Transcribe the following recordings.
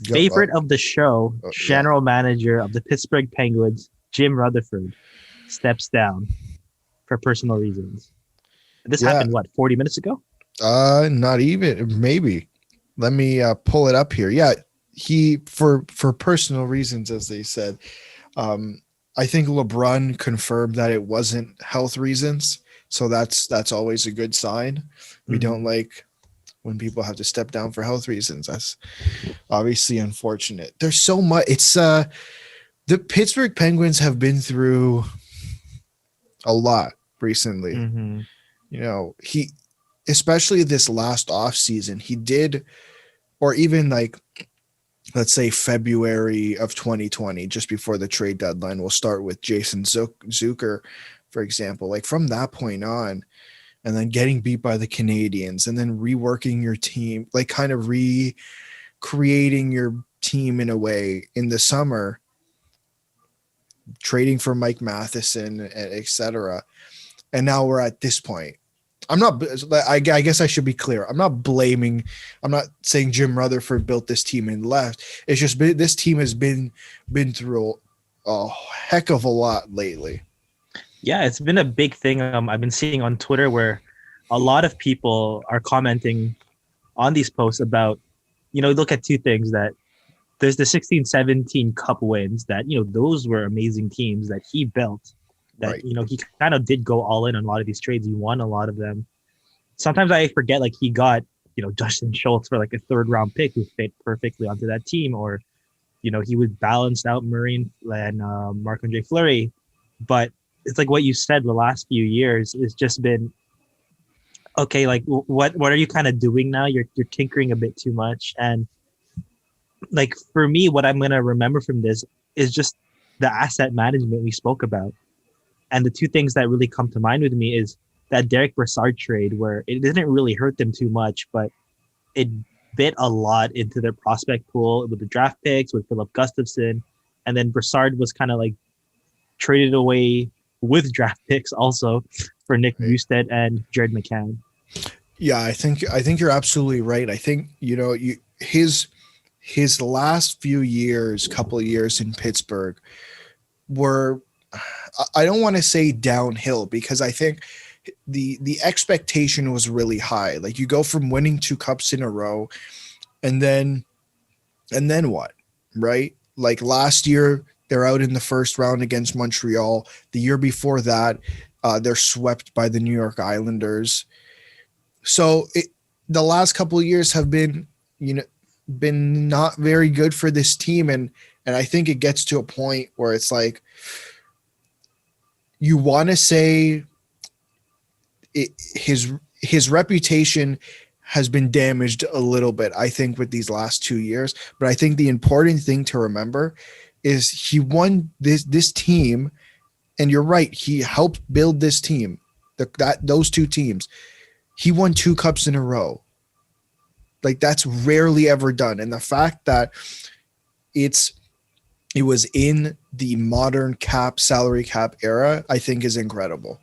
Go. Favorite of the show, Yeah. general manager of the Pittsburgh Penguins, Jim Rutherford, steps down for personal reasons. This Yeah. happened, what, 40 minutes ago? Not even maybe. Let me pull it up here. Yeah, he for personal reasons, as they said. Um, I think LeBron confirmed that it wasn't health reasons, so that's always a good sign. We don't Mhm. like when people have to step down for health reasons. That's obviously unfortunate. There's so much. It's the Pittsburgh Penguins have been through a lot recently. Mhm. You know, he especially this last off season, he did, or even like let's say February of 2020, just before the trade deadline. We'll start with Jason Zucker, for example. Like from that point on, and then getting beat by the Canadians, and then reworking your team, like kind of recreating your team in a way in the summer, trading for Mike Matheson, etc. And now we're at this point. I'm not. I guess I should be clear. I'm not blaming. I'm not saying Jim Rutherford built this team and left. It's just this team has been through a heck of a lot lately. Yeah, it's been a big thing I've been seeing on Twitter where a lot of people are commenting on these posts about, look at two things that there's the 16-17 cup wins that, those were amazing teams that he built that, Right. he kind of did go all in on a lot of these trades. He won a lot of them. Sometimes I forget like he got, Justin Schultz for like a third round pick who fit perfectly onto that team, or, he would balance out Marine and Marc-Andre Fleury. But it's like what you said the last few years has just been okay. Like what are you kind of doing now? You're tinkering a bit too much, and like for me, what I'm gonna remember from this is just the asset management we spoke about. And the two things that really come to mind with me is that Derek Brassard trade, where it didn't really hurt them too much, but it bit a lot into their prospect pool with the draft picks, with Philip Gustafson. And then Brassard was kind of like traded away with draft picks also for Nick Right. Busted and Jared McCann. Yeah, I think you're absolutely right. I think his last few years, couple of years in Pittsburgh were, I don't want to say downhill, because I think the expectation was really high. Like you go from winning two cups in a row, and then what, right? Like last year they're out in the first round against Montreal. The year before that, they're swept by the New York Islanders. So the last couple of years have been, you know, been not very good for this team, and I think it gets to a point where it's like you want to say his reputation has been damaged a little bit, I think, with these last 2 years. But I think the important thing to remember is he won this team, and you're right, he helped build this team. Those two teams, he won two cups in a row. Like that's rarely ever done, and the fact that it's it was in the modern salary cap era, I think is incredible.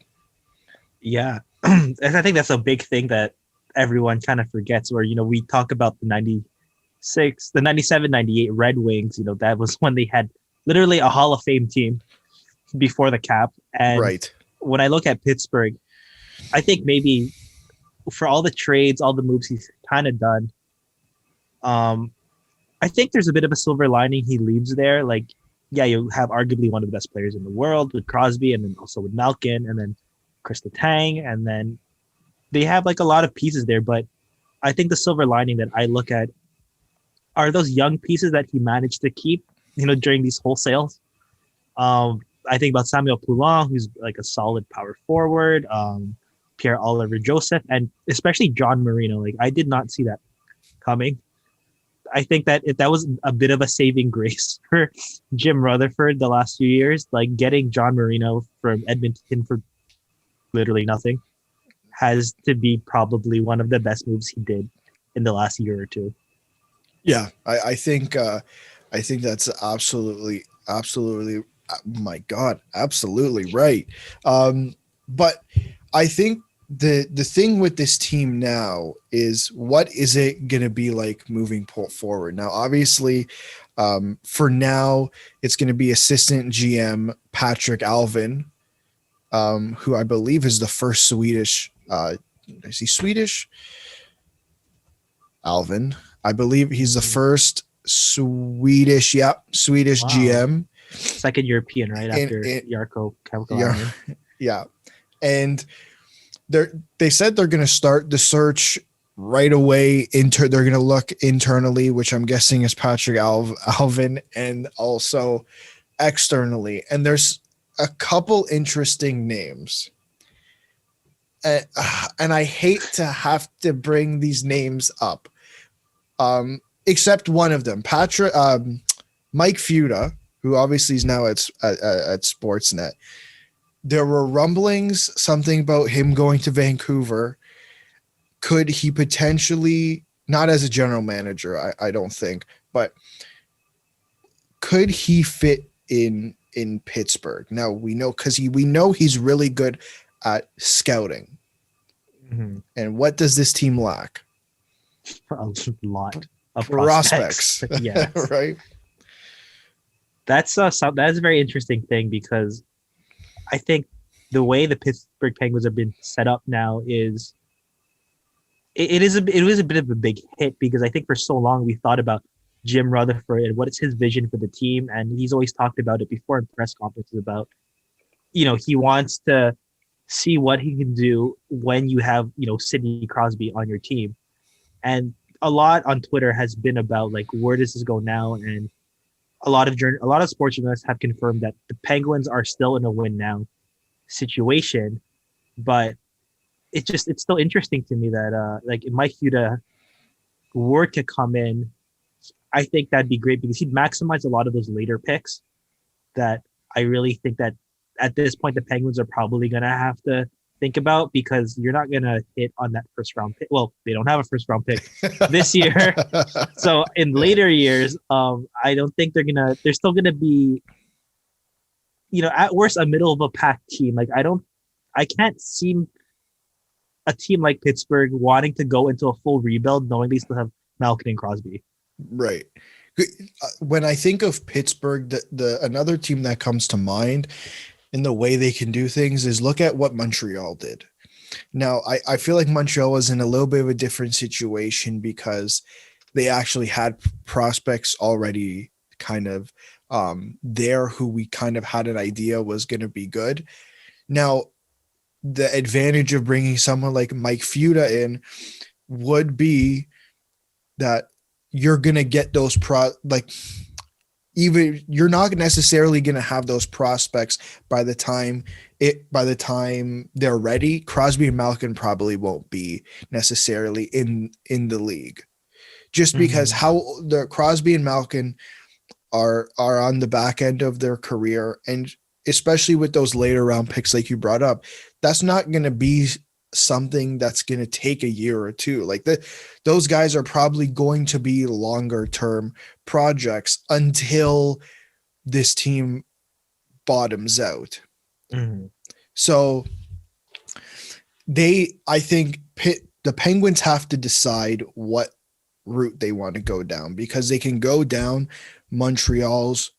Yeah. And I think that's a big thing that everyone kind of forgets where, we talk about the 96, the 97, 98 Red Wings, that was when they had literally a Hall of Fame team before the cap. And Right. when I look at Pittsburgh, I think maybe for all the trades, all the moves he's kind of done, um, I think there's a bit of a silver lining he leaves there. Like, yeah, you have arguably one of the best players in the world with Crosby, and then also with Malkin, and then Chris Letang, and then they have like a lot of pieces there. But I think the silver lining that I look at are those young pieces that he managed to keep, during these wholesales. I think about Samuel Poulin, who's like a solid power forward, Pierre Oliver Joseph, and especially John Marino. Like I did not see that coming. I think that that was a bit of a saving grace for Jim Rutherford the last few years, like getting John Marino from Edmonton for literally nothing has to be probably one of the best moves he did in the last year or two. Yeah, I think that's absolutely, my God, absolutely right. But I think the thing with this team now is, what is it going to be like moving forward? Now, obviously, for now, it's going to be assistant GM Patrick Alvin, who I believe is the first Swedish. Is he Swedish? Alvin. I believe he's the first Swedish. Yeah, Swedish Wow. GM. Second European, right after Jarkko Kevalainen. Yeah, and they said they're going to start the search right away. They're going to look internally, which I'm guessing is Patrick Alvin, and also externally. And there's a couple interesting names. And I hate to have to bring these names up, except one of them, Mike Fuda, who obviously is now at Sportsnet. There were rumblings, something about him going to Vancouver. Could he potentially, not as a general manager, I don't think, but could he fit in Pittsburgh? Now we know, because we know he's really good at scouting. Mm-hmm. And what does this team lack? A lot of prospects. Yeah, right. That's a very interesting thing, because I think the way the Pittsburgh Penguins have been set up now is it was a bit of a big hit, because I think for so long we thought about Jim Rutherford and what is his vision for the team, and he's always talked about it before in press conferences about, he wants to see what he can do when you have, Sidney Crosby on your team. And a lot on Twitter has been about, like, where does this go now? And a lot of sports journalists have confirmed that the Penguins are still in a win now situation, but it's still interesting to me that like, if Mike Fuda were to come in, I think that'd be great, because he'd maximize a lot of those later picks that I really think that at this point the Penguins are probably going to have to think about, because you're not going to hit on that first round pick. Well, they don't have a first round pick this year. So in later years, I don't think they're still going to be, at worst, a middle of a pack team. Like, I can't see a team like Pittsburgh wanting to go into a full rebuild knowing they still have Malkin and Crosby. Right. When I think of Pittsburgh, the another team that comes to mind in the way they can do things is, look at what Montreal did. Now, I feel like Montreal was in a little bit of a different situation, because they actually had prospects already kind of there who we kind of had an idea was going to be good. Now, the advantage of bringing someone like Mike Fuda in would be that you're going to get those even you're not necessarily going to have those prospects by the time they're ready. Crosby and Malkin probably won't be necessarily in the league, just because how the Crosby and Malkin are on the back end of their career, and especially with those later round picks like you brought up, that's not going to be something that's going to take a year or two. Like, those guys are probably going to be longer term projects until this team bottoms out. So I think the Penguins have to decide what route they want to go down, because they can go down Montreal's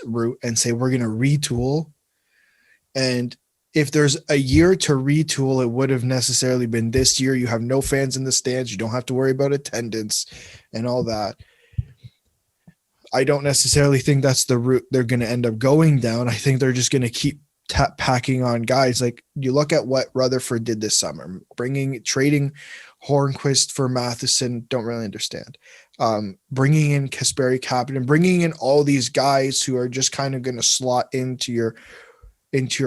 route and say, we're going to retool. And if there's a year to retool, it would have necessarily been this year. You have no fans in the stands. You don't have to worry about attendance and all that. I don't necessarily think that's the route they're going to end up going down. I think they're just going to keep packing on guys. Like, you look at what Rutherford did this summer, trading Hornquist for Matheson. Don't really understand. Bringing in Kasperi Kapanen, bringing in all these guys who are just kind of going to slot into your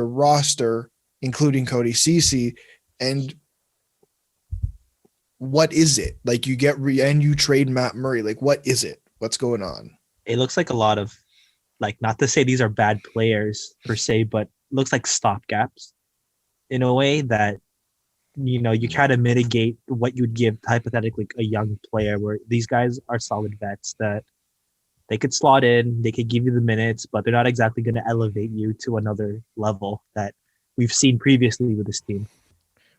roster, including Cody Ceci. And what is it? Like, you get and you trade Matt Murray. Like, what is it? What's going on? It looks like a lot of, like, not to say these are bad players per se, but looks like stopgaps in a way that, you try to mitigate what you'd give hypothetically a young player, where these guys are solid vets that they could slot in, they could give you the minutes, but they're not exactly going to elevate you to another level that we've seen previously with this team.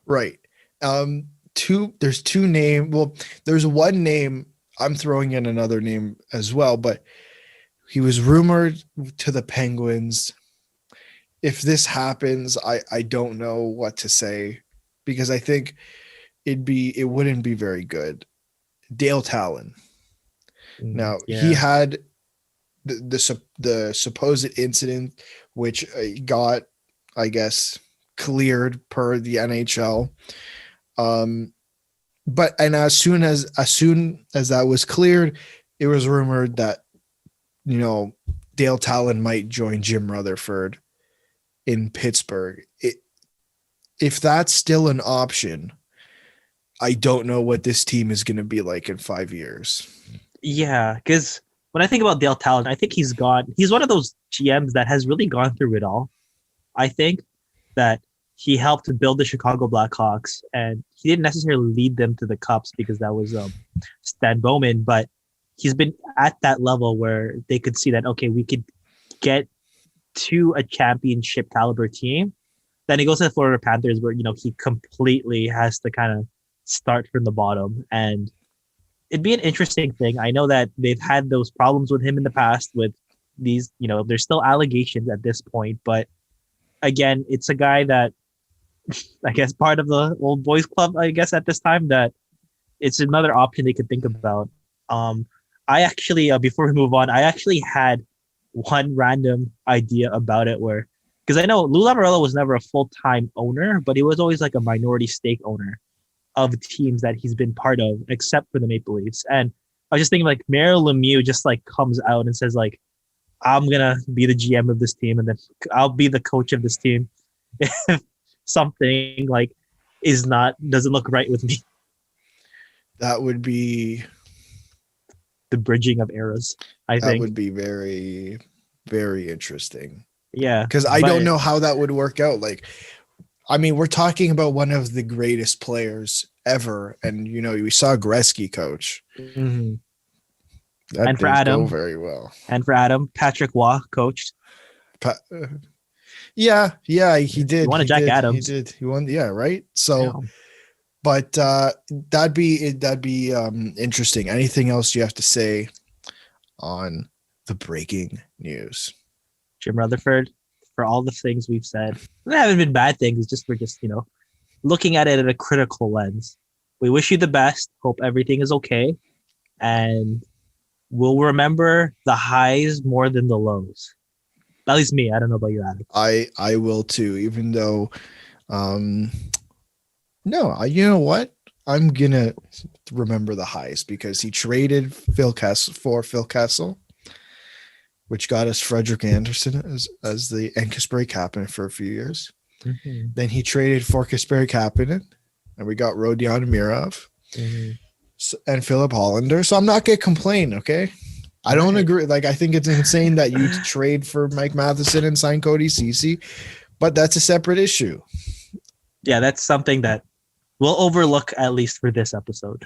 Right. There's two name. Well, there's one name. I'm throwing in another name as well, but he was rumored to the Penguins. If this happens, I don't know what to say because I think it wouldn't be very good. Dale Talon. Now he Yeah. had the supposed incident, which got, I guess, cleared per the NHL. But and as soon as that was cleared, it was rumored that Dale Talon might join Jim Rutherford in Pittsburgh. If that's still an option, I don't know what this team is going to be like in 5 years. Yeah, because when I think about Dale Talon, I think he's one of those GMs that has really gone through it all. I think that he helped to build the Chicago Blackhawks, and he didn't necessarily lead them to the Cups because that was Stan Bowman, but he's been at that level where they could see that, okay, we could get to a championship caliber team. Then he goes to the Florida Panthers where, he completely has to kind of start from the bottom. And it'd be an interesting thing. I know that they've had those problems with him in the past with these, there's still allegations at this point, but again, it's a guy that I guess part of the old boys club, I guess at this time, that it's another option they could think about. I actually, before we move on, I actually had one random idea about it because I know Lou Lamoriello was never a full-time owner, but he was always like a minority stake owner of teams that he's been part of, except for the Maple Leafs. And I was just thinking like Mario Lemieux just like comes out and says like, I'm going to be the GM of this team and then I'll be the coach of this team. If something like doesn't look right with me. That would be the bridging of eras, I think. That would be very, very interesting. Yeah. Because I don't know how that would work out. Like, I mean, we're talking about one of the greatest players ever. And, we saw Gretzky coach. Mm-hmm. That and for didn't Adam, go very well. And for Adam, Patrick Waugh coached. Yeah, he did. He won a Jack Adams. He did. He won. Yeah, right. So, but that'd be interesting. Anything else you have to say on the breaking news? Jim Rutherford, for all the things we've said, they haven't been bad things. We're just looking at it at a critical lens. We wish you the best. Hope everything is okay, and we'll remember the highs more than the lows. At least me. I don't know about you, Adam. I will too, even though no, you know what? I'm gonna remember the highs because he traded Phil Kessel, which got us Frederick Anderson as the Kasperi Kapanen for a few years. Mm-hmm. Then he traded for Kasperi Kapanen, and we got Rodion Amirov and Philip Hollander. So I'm not gonna complain, okay? I don't agree. Like, I think it's insane that you trade for Mike Matheson and sign Cody Ceci, but that's a separate issue. Yeah, that's something that we'll overlook at least for this episode.